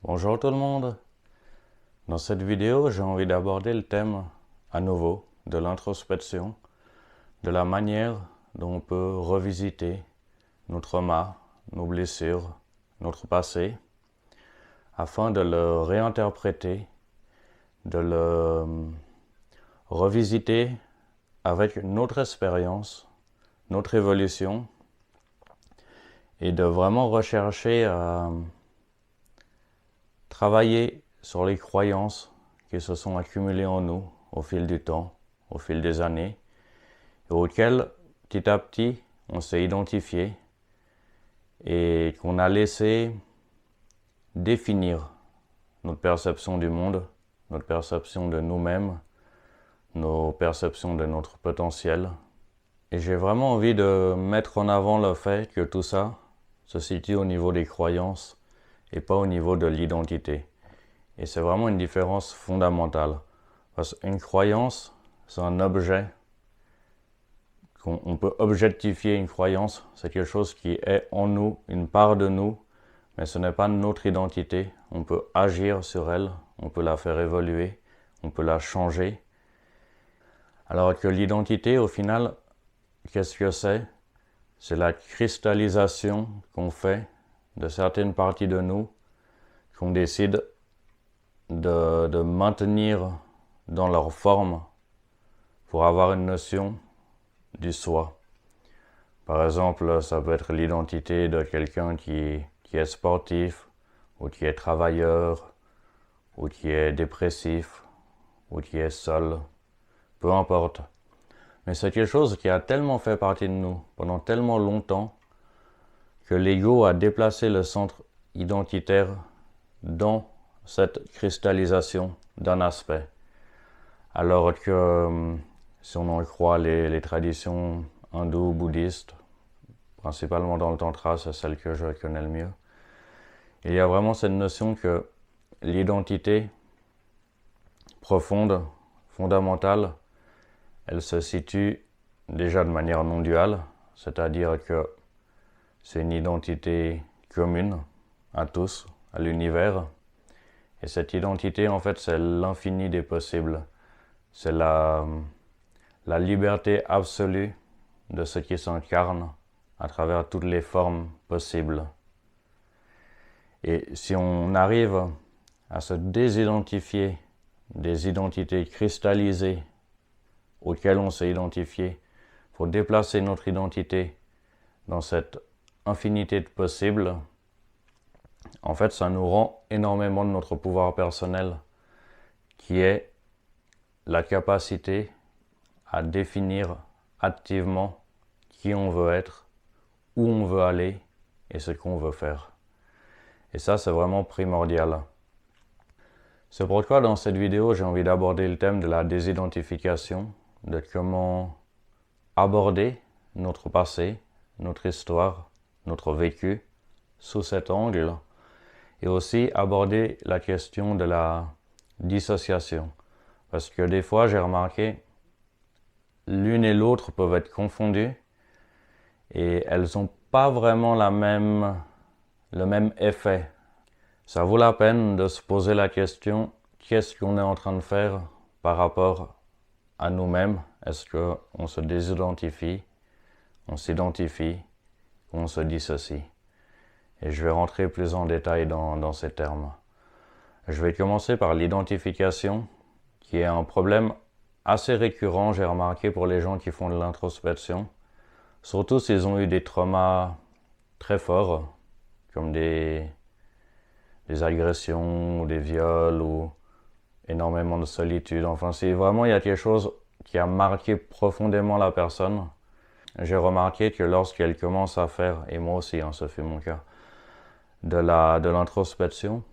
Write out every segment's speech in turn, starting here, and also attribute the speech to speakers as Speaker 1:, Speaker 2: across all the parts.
Speaker 1: Bonjour tout le monde. Dans cette vidéo, j'ai envie d'aborder le thème à nouveau de l'introspection, de la manière dont on peut revisiter nos traumas, nos blessures, notre passé, afin de le réinterpréter, de le revisiter avec notre expérience, notre évolution, et de vraiment rechercher à travailler sur les croyances qui se sont accumulées en nous au fil du temps, au fil des années, et auxquelles petit à petit on s'est identifié et qu'on a laissé définir notre perception du monde, notre perception de nous-mêmes, nos perceptions de notre potentiel. Et j'ai vraiment envie de mettre en avant le fait que tout ça se situe au niveau des croyances et pas au niveau de l'identité. Et c'est vraiment une différence fondamentale. Parce qu'une croyance, c'est un objet. On peut objectifier une croyance, c'est quelque chose qui est en nous, une part de nous, mais ce n'est pas notre identité. On peut agir sur elle, on peut la faire évoluer, on peut la changer. Alors que l'identité, au final, qu'est-ce que c'est? C'est la cristallisation qu'on fait de certaines parties de nous, qu'on décide de maintenir dans leur forme pour avoir une notion du soi. Par exemple, ça peut être l'identité de quelqu'un qui est sportif, ou qui est travailleur, ou qui est dépressif, ou qui est seul, peu importe. Mais c'est quelque chose qui a tellement fait partie de nous pendant tellement longtemps que l'ego a déplacé le centre identitaire dans cette cristallisation d'un aspect. Alors que, si on en croit les traditions hindoues, bouddhistes, principalement dans le tantra, c'est celle que je connais le mieux, il y a vraiment cette notion que l'identité profonde, fondamentale, elle se situe déjà de manière non duale, c'est-à-dire que c'est une identité commune à tous, à l'univers. Et cette identité, en fait, c'est l'infini des possibles. C'est la liberté absolue de ce qui s'incarne à travers toutes les formes possibles. Et si on arrive à se désidentifier des identités cristallisées auxquelles on s'est identifié, pour déplacer notre identité dans cette infinité de possibles, en fait, ça nous rend énormément de notre pouvoir personnel, qui est la capacité à définir activement qui on veut être, où on veut aller et ce qu'on veut faire. Et ça, c'est vraiment primordial. C'est pourquoi dans cette vidéo, j'ai envie d'aborder le thème de la désidentification, de comment aborder notre passé, notre histoire, notre vécu sous cet angle, et aussi aborder la question de la dissociation. Parce que des fois, j'ai remarqué, l'une et l'autre peuvent être confondues et elles n'ont pas vraiment le même effet. Ça vaut la peine de se poser la question, qu'est-ce qu'on est en train de faire par rapport à nous-mêmes? Est-ce qu'on se désidentifie, on s'identifie, on se dissocie? Et je vais rentrer plus en détail dans ces termes. Je vais commencer par l'identification, qui est un problème assez récurrent, j'ai remarqué, pour les gens qui font de l'introspection. Surtout s'ils ont eu des traumas très forts, comme des agressions, ou des viols, ou énormément de solitude. Enfin, si vraiment il y a quelque chose qui a marqué profondément la personne, j'ai remarqué que lorsqu'elle commence à faire, et moi aussi, hein, ce fut mon cas, de l'introspection,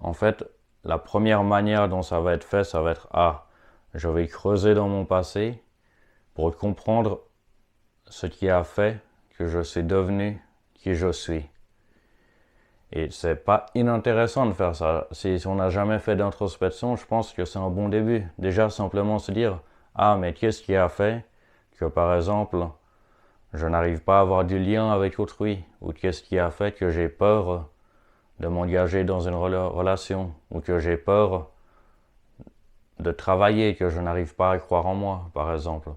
Speaker 1: en fait, la première manière dont ça va être fait, ça va être je vais creuser dans mon passé pour comprendre ce qui a fait que je suis devenu qui je suis. Et c'est pas inintéressant de faire ça. Si on n'a jamais fait d'introspection, je pense que c'est un bon début. Déjà, simplement se dire, mais qu'est-ce qui a fait que, par exemple, je n'arrive pas à avoir du lien avec autrui? Ou qu'est-ce qui a fait que j'ai peur de m'engager dans une relation ou que j'ai peur de travailler, que je n'arrive pas à croire en moi, par exemple.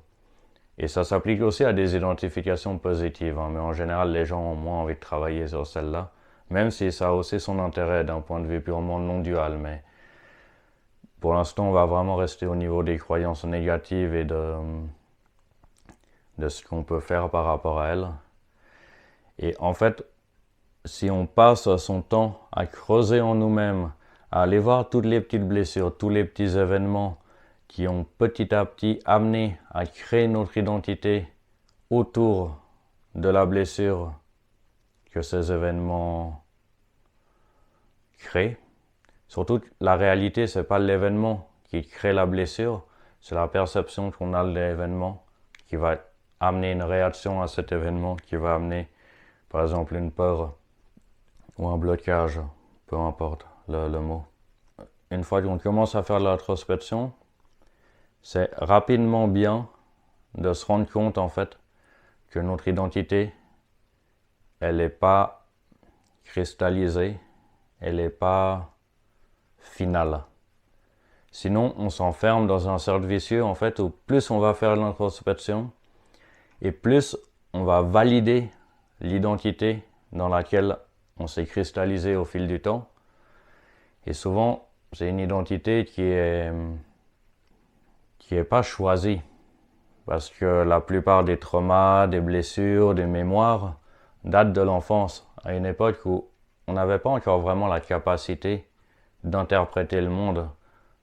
Speaker 1: Et ça s'applique aussi à des identifications positives, hein, mais en général, les gens ont moins envie de travailler sur celle-là, même si ça a aussi son intérêt d'un point de vue purement non-dual. Mais pour l'instant, on va vraiment rester au niveau des croyances négatives et de ce qu'on peut faire par rapport à elles. Et en fait, si on passe son temps à creuser en nous-mêmes, à aller voir toutes les petites blessures, tous les petits événements qui ont petit à petit amené à créer notre identité autour de la blessure que ces événements créent. Surtout, la réalité, c'est pas l'événement qui crée la blessure, c'est la perception qu'on a de l'événement qui va amener une réaction à cet événement, qui va amener, par exemple, une peur ou un blocage, peu importe le mot. Une fois qu'on commence à faire de l'introspection, c'est rapidement bien de se rendre compte en fait que notre identité, elle n'est pas cristallisée, elle n'est pas finale. Sinon, on s'enferme dans un cercle vicieux en fait où plus on va faire de l'introspection et plus on va valider l'identité dans laquelle on s'est cristallisé au fil du temps. Et souvent, c'est une identité qui est pas choisie. Parce que la plupart des traumas, des blessures, des mémoires datent de l'enfance, à une époque où on n'avait pas encore vraiment la capacité d'interpréter le monde,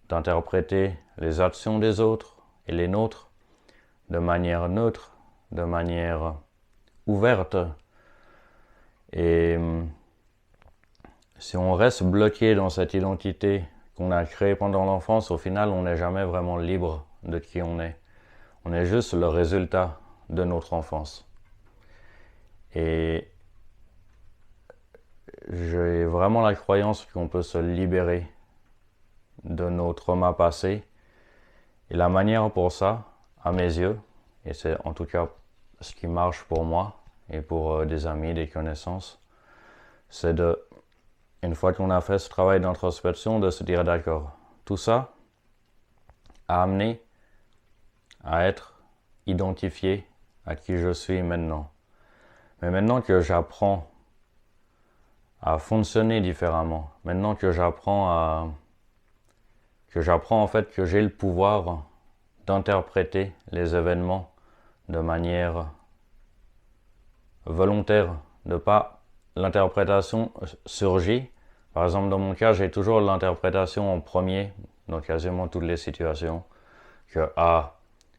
Speaker 1: d'interpréter les actions des autres et les nôtres de manière neutre, de manière ouverte. Et si on reste bloqué dans cette identité qu'on a créée pendant l'enfance, au final, on n'est jamais vraiment libre de qui on est. On est juste le résultat de notre enfance. Et j'ai vraiment la croyance qu'on peut se libérer de nos traumas passés. Et la manière pour ça, à mes yeux, et c'est en tout cas ce qui marche pour moi et pour des amis, des connaissances, c'est de, une fois qu'on a fait ce travail d'introspection, de se dire d'accord, tout ça a amené à être identifié à qui je suis maintenant. Mais maintenant que j'apprends à fonctionner différemment, maintenant que j'apprends en fait que j'ai le pouvoir d'interpréter les événements de manière volontaire, de pas l'interprétation surgit. Par exemple, dans mon cas, j'ai toujours l'interprétation en premier dans quasiment toutes les situations que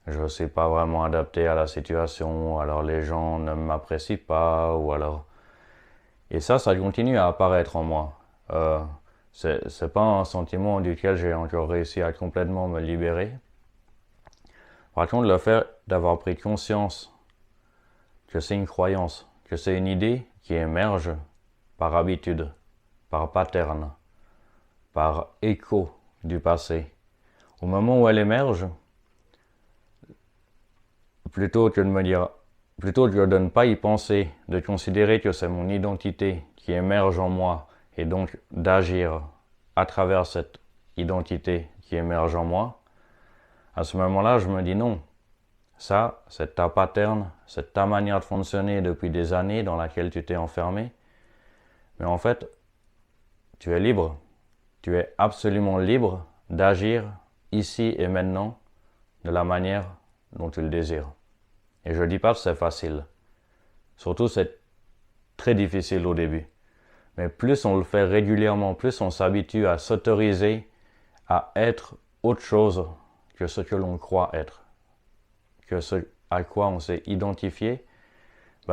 Speaker 1: je ne suis pas vraiment adapté à la situation, alors les gens ne m'apprécient pas, ou alors... Et ça continue à apparaître en moi. C'est pas un sentiment duquel j'ai encore réussi à complètement me libérer. Par contre, le fait d'avoir pris conscience que c'est une croyance, que c'est une idée qui émerge par habitude, par pattern, par écho du passé. Au moment où elle émerge, plutôt que de ne pas y penser, de considérer que c'est mon identité qui émerge en moi et donc d'agir à travers cette identité qui émerge en moi, à ce moment-là, je me dis non. Ça, c'est ta pattern, c'est ta manière de fonctionner depuis des années dans laquelle tu t'es enfermé. Mais en fait, tu es libre. Tu es absolument libre d'agir ici et maintenant de la manière dont tu le désires. Et je ne dis pas que c'est facile. Surtout, c'est très difficile au début. Mais plus on le fait régulièrement, plus on s'habitue à s'autoriser à être autre chose que ce que l'on croit être, que ce à quoi on s'est identifié,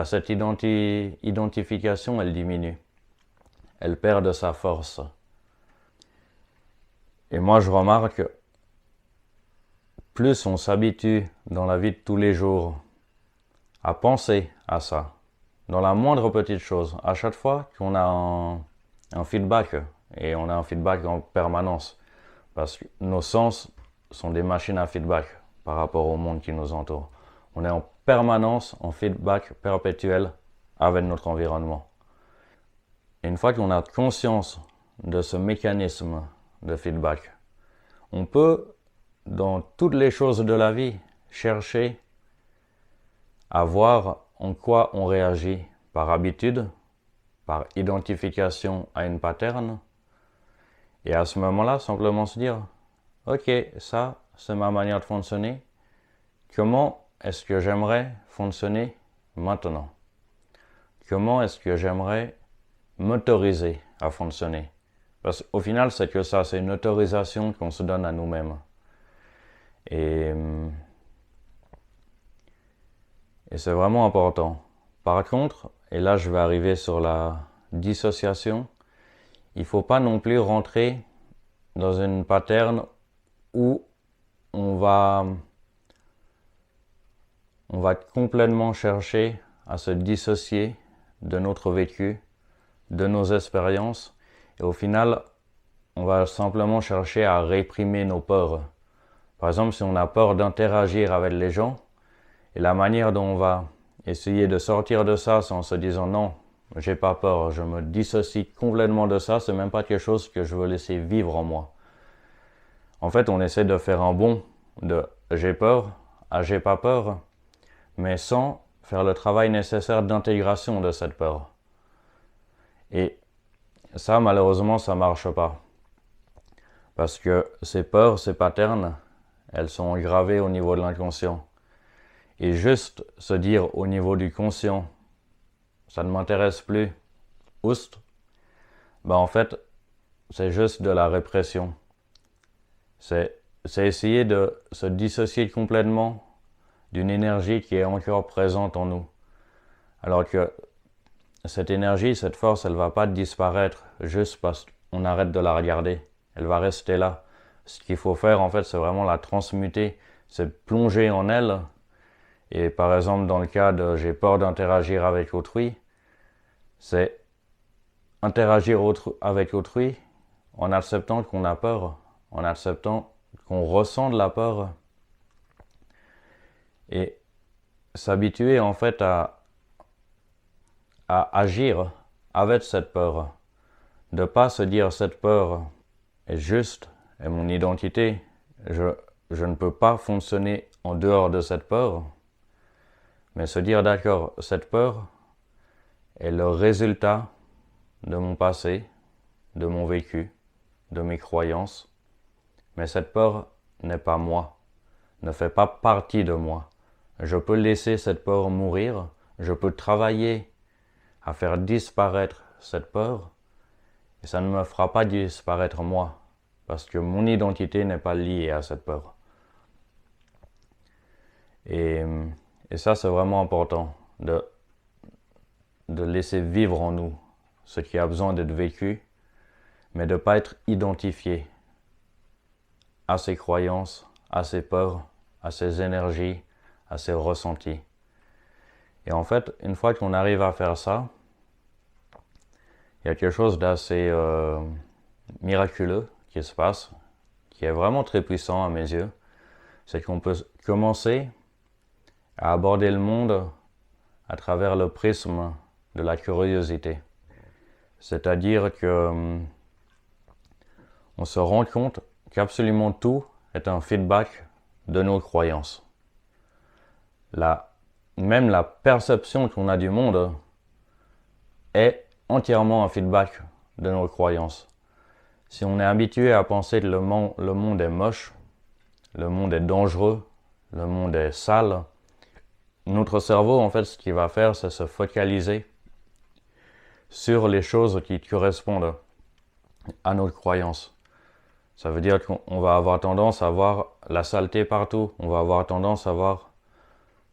Speaker 1: cette identification, elle diminue. Elle perd de sa force. Et moi, je remarque que plus on s'habitue dans la vie de tous les jours à penser à ça, dans la moindre petite chose, à chaque fois qu'on a un feedback, et on a un feedback en permanence, parce que nos sens sont des machines à feedback par rapport au monde qui nous entoure. On est en permanence en feedback perpétuel avec notre environnement. Et une fois qu'on a conscience de ce mécanisme de feedback, on peut, dans toutes les choses de la vie, chercher à voir en quoi on réagit par habitude, par identification à une pattern, et à ce moment-là, simplement se dire « Ok, ça, c'est ma manière de fonctionner. Comment est-ce que j'aimerais fonctionner maintenant? Comment est-ce que j'aimerais m'autoriser à fonctionner ?» Parce qu'au final, c'est que ça, c'est une autorisation qu'on se donne à nous-mêmes. Et c'est vraiment important. Par contre, et là je vais arriver sur la dissociation, il ne faut pas non plus rentrer dans une pattern où on va complètement chercher à se dissocier de notre vécu, de nos expériences, et au final, on va simplement chercher à réprimer nos peurs. Par exemple, si on a peur d'interagir avec les gens, et la manière dont on va essayer de sortir de ça, c'est en se disant non, j'ai pas peur, je me dissocie complètement de ça, c'est même pas quelque chose que je veux laisser vivre en moi. En fait, on essaie de faire un bond de j'ai peur à j'ai pas peur, mais sans faire le travail nécessaire d'intégration de cette peur. Et ça, malheureusement, ça marche pas. Parce que ces peurs, ces patterns, elles sont gravées au niveau de l'inconscient. Et juste se dire au niveau du conscient, ça ne m'intéresse plus, oust, en fait, c'est juste de la répression. C'est essayer de se dissocier complètement d'une énergie qui est encore présente en nous. Alors que cette énergie, cette force, elle ne va pas disparaître juste parce qu'on arrête de la regarder. Elle va rester là. Ce qu'il faut faire, en fait, c'est vraiment la transmuter, c'est plonger en elle. Et par exemple, dans le cas de j'ai peur d'interagir avec autrui, c'est interagir avec autrui en acceptant qu'on a peur, en acceptant qu'on ressent de la peur et s'habituer en fait à agir avec cette peur. De ne pas se dire cette peur est juste, est mon identité, je ne peux pas fonctionner en dehors de cette peur, mais se dire d'accord, cette peur est le résultat de mon passé, de mon vécu, de mes croyances, mais cette peur n'est pas moi, ne fait pas partie de moi. Je peux laisser cette peur mourir, je peux travailler à faire disparaître cette peur, et ça ne me fera pas disparaître moi, parce que mon identité n'est pas liée à cette peur. Et ça, c'est vraiment important, de laisser vivre en nous ce qui a besoin d'être vécu, mais de ne pas être identifié à ses croyances, à ses peurs, à ses énergies, à ses ressentis. Et en fait, une fois qu'on arrive à faire ça, il y a quelque chose d'assez miraculeux qui se passe, qui est vraiment très puissant à mes yeux. C'est qu'on peut commencer à aborder le monde à travers le prisme de la curiosité. C'est-à-dire que on se rend compte qu'absolument tout est un feedback de nos croyances. Même la perception qu'on a du monde est entièrement un feedback de nos croyances. Si on est habitué à penser que le monde est moche, le monde est dangereux, le monde est sale, notre cerveau, en fait, ce qu'il va faire, c'est se focaliser sur les choses qui correspondent à notre croyance. Ça veut dire qu'on va avoir tendance à voir la saleté partout, on va avoir tendance à voir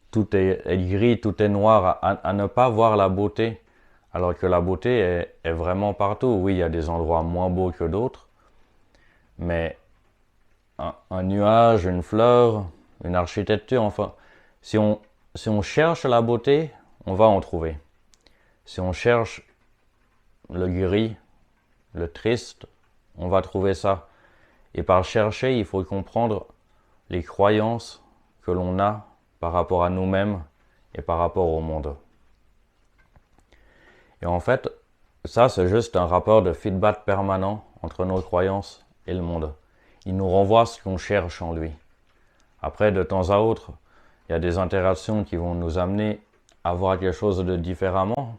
Speaker 1: tout est gris, tout est noir, à ne pas voir la beauté, alors que la beauté est vraiment partout. Oui, il y a des endroits moins beaux que d'autres, mais un nuage, une fleur, une architecture, enfin, si on cherche la beauté, on va en trouver. Si on cherche le gris, le triste, on va trouver ça. Et par chercher, il faut comprendre les croyances que l'on a par rapport à nous-mêmes et par rapport au monde. Et en fait, Ça, c'est juste un rapport de feedback permanent entre nos croyances et le monde. Il nous renvoie ce qu'on cherche en lui. Après, de temps à autre, il y a des interactions qui vont nous amener à voir quelque chose de différemment.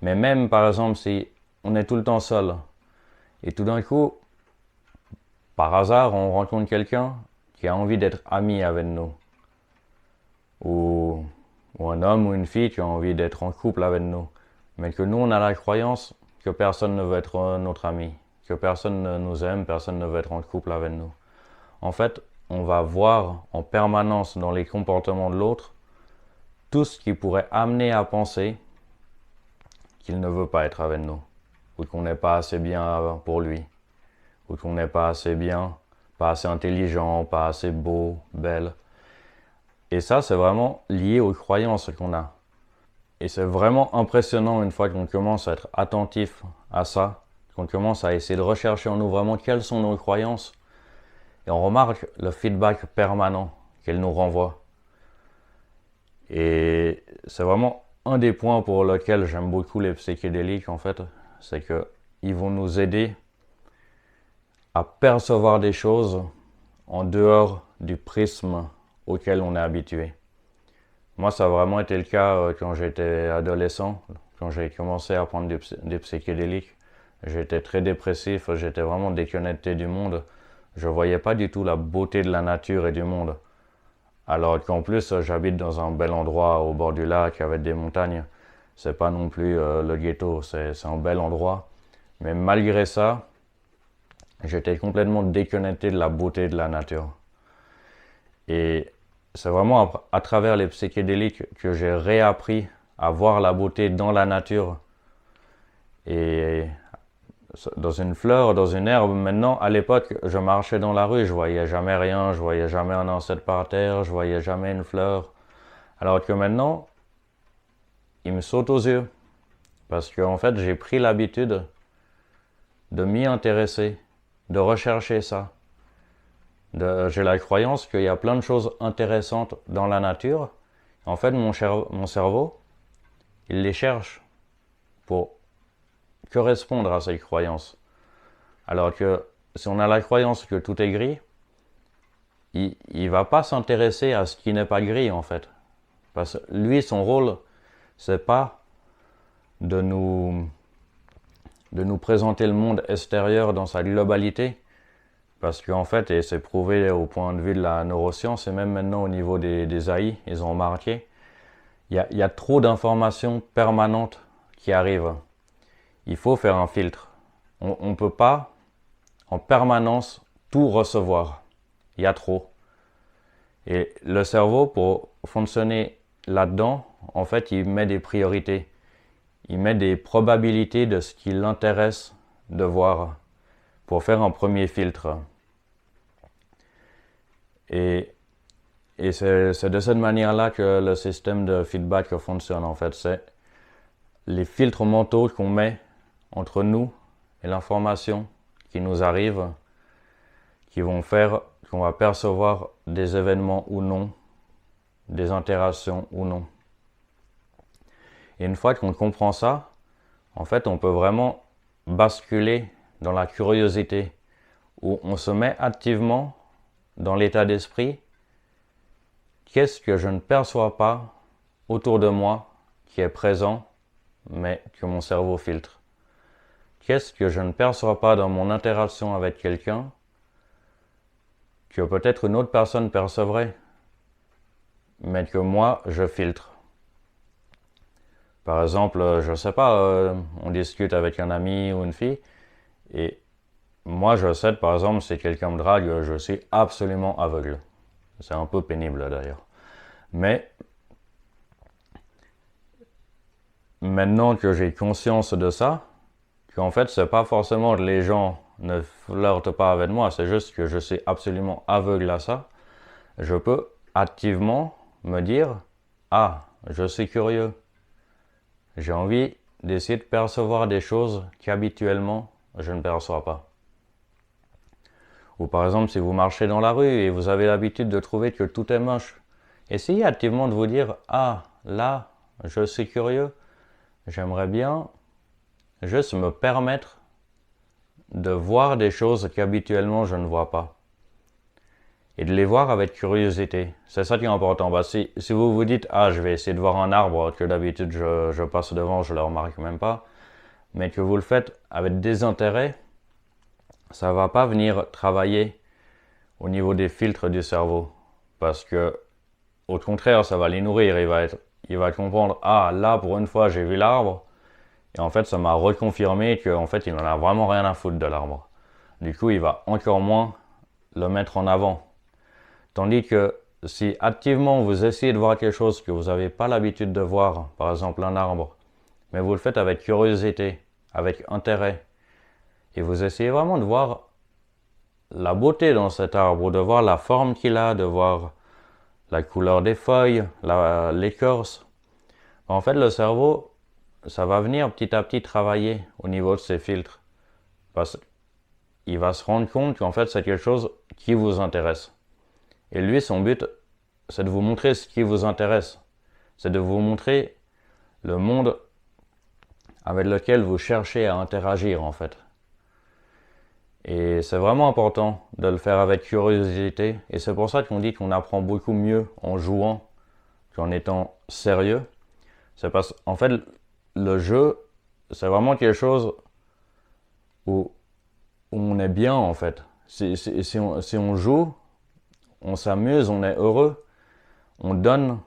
Speaker 1: Mais même, par exemple, si on est tout le temps seul, et tout d'un coup, par hasard, on rencontre quelqu'un qui a envie d'être ami avec nous, ou un homme ou une fille qui a envie d'être en couple avec nous, mais que nous, on a la croyance que personne ne veut être notre ami, que personne ne nous aime, personne ne veut être en couple avec nous. En fait, on va voir en permanence dans les comportements de l'autre tout ce qui pourrait amener à penser qu'il ne veut pas être avec nous, ou qu'on n'est pas assez bien pour lui, ou qu'on n'est pas assez bien, pas assez intelligent, pas assez beau, belle. Et ça, c'est vraiment lié aux croyances qu'on a. Et c'est vraiment impressionnant une fois qu'on commence à être attentif à ça, qu'on commence à essayer de rechercher en nous vraiment quelles sont nos croyances. Et on remarque le feedback permanent qu'elles nous renvoient. Et c'est vraiment un des points pour lesquels j'aime beaucoup les psychédéliques en fait, c'est qu'ils vont nous aider à percevoir des choses en dehors du prisme auquel on est habitué. Moi, ça a vraiment été le cas quand j'étais adolescent, quand j'ai commencé à prendre des psychédéliques. J'étais très dépressif, j'étais vraiment déconnecté du monde. Je voyais pas du tout la beauté de la nature et du monde. Alors qu'en plus, j'habite dans un bel endroit au bord du lac avec des montagnes. C'est pas non plus le ghetto, c'est un bel endroit. Mais malgré ça, j'étais complètement déconnecté de la beauté de la nature. Et c'est vraiment à travers les psychédéliques que j'ai réappris à voir la beauté dans la nature. Et dans une fleur, dans une herbe, maintenant, à l'époque, je marchais dans la rue, je voyais jamais rien, je voyais jamais un insecte par terre, je voyais jamais une fleur. Alors que maintenant, il me saute aux yeux. Parce qu'en fait, j'ai pris l'habitude de m'y intéresser, de rechercher ça. J'ai la croyance qu'il y a plein de choses intéressantes dans la nature. En fait, mon cerveau, il les cherche pour correspondre à ces croyances. Alors que si on a la croyance que tout est gris, il ne va pas s'intéresser à ce qui n'est pas gris en fait. Parce que lui, son rôle, c'est pas de nous présenter le monde extérieur dans sa globalité. Parce qu'en fait, et c'est prouvé au point de vue de la neuroscience, et même maintenant au niveau des AI, ils ont remarqué, il y a trop d'informations permanentes qui arrivent. Il faut faire un filtre. On ne peut pas en permanence tout recevoir. Il y a trop. Et le cerveau, pour fonctionner là-dedans, en fait, il met des priorités. Il met des probabilités de ce qui l'intéresse de voir pour faire un premier filtre. Et c'est de cette manière-là que le système de feedback fonctionne en fait. C'est les filtres mentaux qu'on met entre nous et l'information qui nous arrive, qui vont faire qu'on va percevoir des événements ou non, des interactions ou non. Et une fois qu'on comprend ça, en fait, on peut vraiment basculer dans la curiosité, où on se met activement dans l'état d'esprit, qu'est-ce que je ne perçois pas autour de moi qui est présent, mais que mon cerveau filtre? Qu'est-ce que je ne perçois pas dans mon interaction avec quelqu'un que peut-être une autre personne percevrait, mais que moi, je filtre? Par exemple, je sais pas, on discute avec un ami ou une fille, et moi, je sais, par exemple, si quelqu'un me drague, je suis absolument aveugle. C'est un peu pénible d'ailleurs. Mais maintenant que j'ai conscience de ça, qu'en fait, c'est pas forcément que les gens ne flirtent pas avec moi, c'est juste que je suis absolument aveugle à ça, je peux activement me dire « Ah, je suis curieux. J'ai envie d'essayer de percevoir des choses qu'habituellement je ne perçois pas. » Ou par exemple, si vous marchez dans la rue et vous avez l'habitude de trouver que tout est moche, essayez activement de vous dire « Ah, là, je suis curieux, j'aimerais bien juste me permettre de voir des choses qu'habituellement je ne vois pas. Et de les voir avec curiosité. C'est ça qui est important. Si vous vous dites, ah, je vais essayer de voir un arbre que d'habitude je passe devant, je le remarque même pas, mais que vous le faites avec désintérêt, ça va pas venir travailler au niveau des filtres du cerveau. Parce que, au contraire, ça va les nourrir. Il va comprendre, ah, là, pour une fois, j'ai vu l'arbre. Et en fait, ça m'a reconfirmé qu'en fait, il n'en a vraiment rien à foutre de l'arbre. Du coup, il va encore moins le mettre en avant. Tandis que si activement vous essayez de voir quelque chose que vous n'avez pas l'habitude de voir, par exemple un arbre, mais vous le faites avec curiosité, avec intérêt, et vous essayez vraiment de voir la beauté dans cet arbre, de voir la forme qu'il a, de voir la couleur des feuilles, l'écorce. En fait, le cerveau, ça va venir petit à petit travailler au niveau de ses filtres. Parce qu'il va se rendre compte qu'en fait, c'est quelque chose qui vous intéresse. Et lui, son but, c'est de vous montrer ce qui vous intéresse. C'est de vous montrer le monde avec lequel vous cherchez à interagir, en fait. Et c'est vraiment important de le faire avec curiosité. Et c'est pour ça qu'on dit qu'on apprend beaucoup mieux en jouant qu'en étant sérieux. C'est parce qu'en fait, le jeu, c'est vraiment quelque chose où on est bien, en fait. Si on joue, on s'amuse, on est heureux, on donne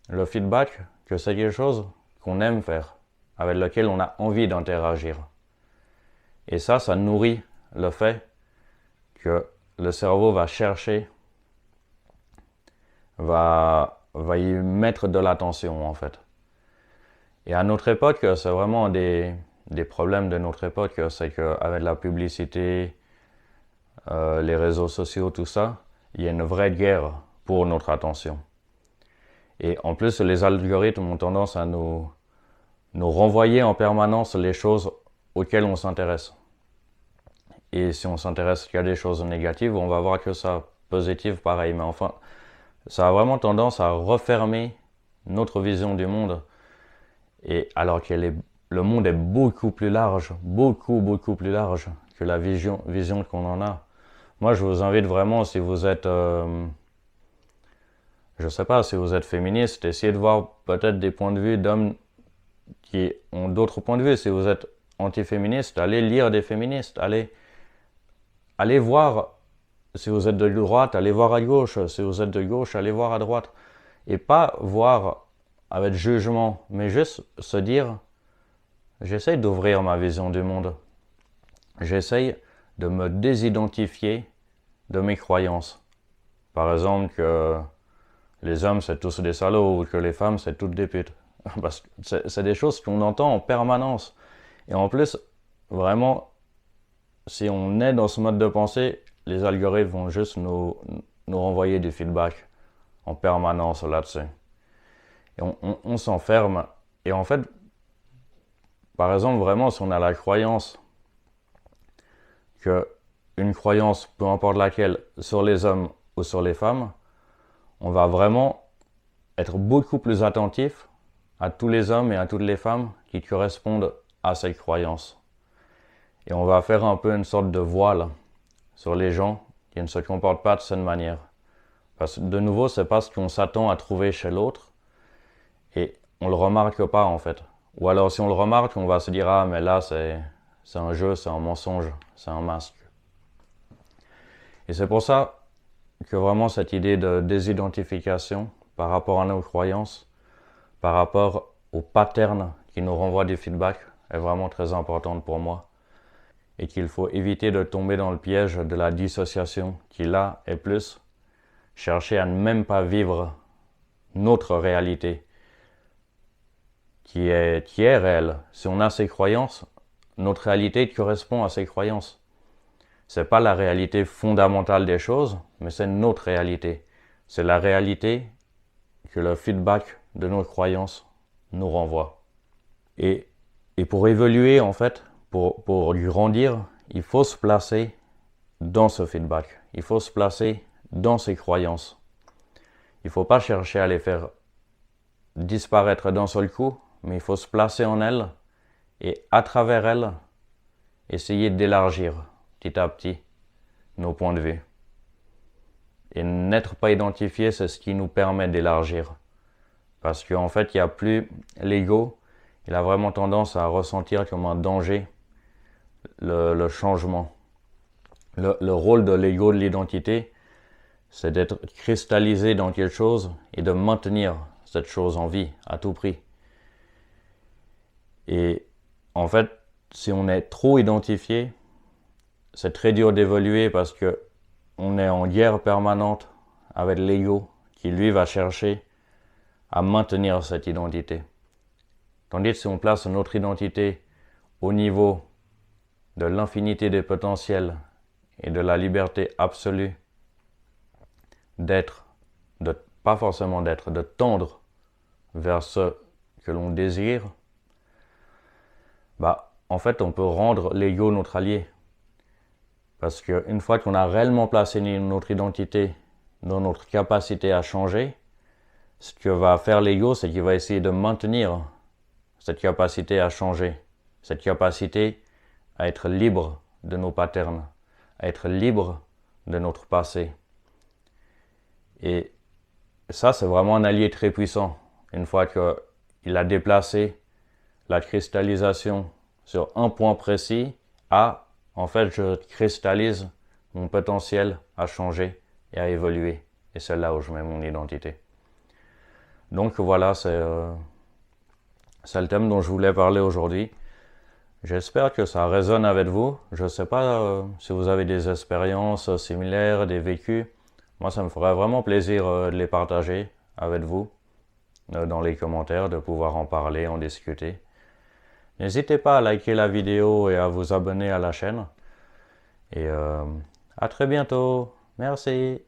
Speaker 1: le feedback que c'est quelque chose qu'on aime faire, avec lequel on a envie d'interagir. Et ça nourrit le fait que le cerveau va chercher, va y mettre de l'attention en fait. Et à notre époque, c'est vraiment des problèmes de notre époque, c'est qu'avec la publicité, les réseaux sociaux, tout ça, il y a une vraie guerre pour notre attention. Et en plus, les algorithmes ont tendance à nous renvoyer en permanence les choses auxquelles on s'intéresse. Et si on s'intéresse qu'à des choses négatives, on va voir que ça positive pareil. Mais enfin, ça a vraiment tendance à refermer notre vision du monde. Et alors que le monde est beaucoup plus large, beaucoup plus large que la vision qu'on en a. Moi, je vous invite vraiment, si vous êtes, je sais pas, si vous êtes féministe, essayez de voir peut-être des points de vue d'hommes qui ont d'autres points de vue. Si vous êtes anti-féministe, allez lire des féministes, allez voir, si vous êtes de droite, allez voir à gauche, si vous êtes de gauche, allez voir à droite. Et pas voir avec jugement, mais juste se dire, j'essaye d'ouvrir ma vision du monde. J'essaye de me désidentifier de mes croyances. Par exemple que les hommes c'est tous des salauds ou que les femmes c'est toutes des putes. Parce que c'est des choses qu'on entend en permanence. Et en plus, vraiment, si on est dans ce mode de pensée, les algorithmes vont juste nous renvoyer du feedback en permanence là-dessus. Et on s'enferme. Et en fait, par exemple, vraiment, si on a la croyance que une croyance, peu importe laquelle, sur les hommes ou sur les femmes, on va vraiment être beaucoup plus attentif à tous les hommes et à toutes les femmes qui correspondent à cette croyance. Et on va faire un peu une sorte de voile sur les gens qui ne se comportent pas de cette manière. Parce que de nouveau, c'est pas ce qu'on s'attend à trouver chez l'autre et on le remarque pas en fait. Ou alors si on le remarque, on va se dire ah mais là c'est un jeu, c'est un mensonge, c'est un masque. Et c'est pour ça que vraiment cette idée de désidentification par rapport à nos croyances, par rapport aux patterns qui nous renvoient du feedback est vraiment très importante pour moi. Et qu'il faut éviter de tomber dans le piège de la dissociation qui là est plus chercher à ne même pas vivre notre réalité qui est réelle. Si on a ces croyances, notre réalité correspond à ces croyances. C'est pas la réalité fondamentale des choses, mais c'est notre réalité. C'est la réalité que le feedback de nos croyances nous renvoie. Et pour évoluer, en fait, pour grandir, il faut se placer dans ce feedback. Il faut se placer dans ces croyances. Il ne faut pas chercher à les faire disparaître d'un seul coup, mais il faut se placer en elles et à travers elle, essayer d'élargir petit à petit nos points de vue. Et n'être pas identifié, c'est ce qui nous permet d'élargir. Parce qu'en fait, il n'y a plus l'ego, il a vraiment tendance à ressentir comme un danger le changement. Le rôle de l'ego, de l'identité, c'est d'être cristallisé dans quelque chose et de maintenir cette chose en vie à tout prix. Et en fait, si on est trop identifié, c'est très dur d'évoluer parce que on est en guerre permanente avec l'ego qui lui va chercher à maintenir cette identité. Tandis que si on place notre identité au niveau de l'infinité des potentiels et de la liberté absolue d'être, pas forcément d'être, de tendre vers ce que l'on désire, en fait on peut rendre l'ego notre allié. Parce qu'une fois qu'on a réellement placé notre identité dans notre capacité à changer, ce que va faire l'ego, c'est qu'il va essayer de maintenir cette capacité à changer, cette capacité à être libre de nos patterns, à être libre de notre passé. Et ça, c'est vraiment un allié très puissant. Une fois qu'il a déplacé la cristallisation sur un point précis, en fait, je cristallise mon potentiel à changer et à évoluer. Et c'est là où je mets mon identité. Donc voilà, c'est le thème dont je voulais parler aujourd'hui. J'espère que ça résonne avec vous. Je ne sais pas si vous avez des expériences similaires, des vécus. Moi, ça me ferait vraiment plaisir de les partager avec vous dans les commentaires, de pouvoir en parler, en discuter. N'hésitez pas à liker la vidéo et à vous abonner à la chaîne. Et à très bientôt. Merci.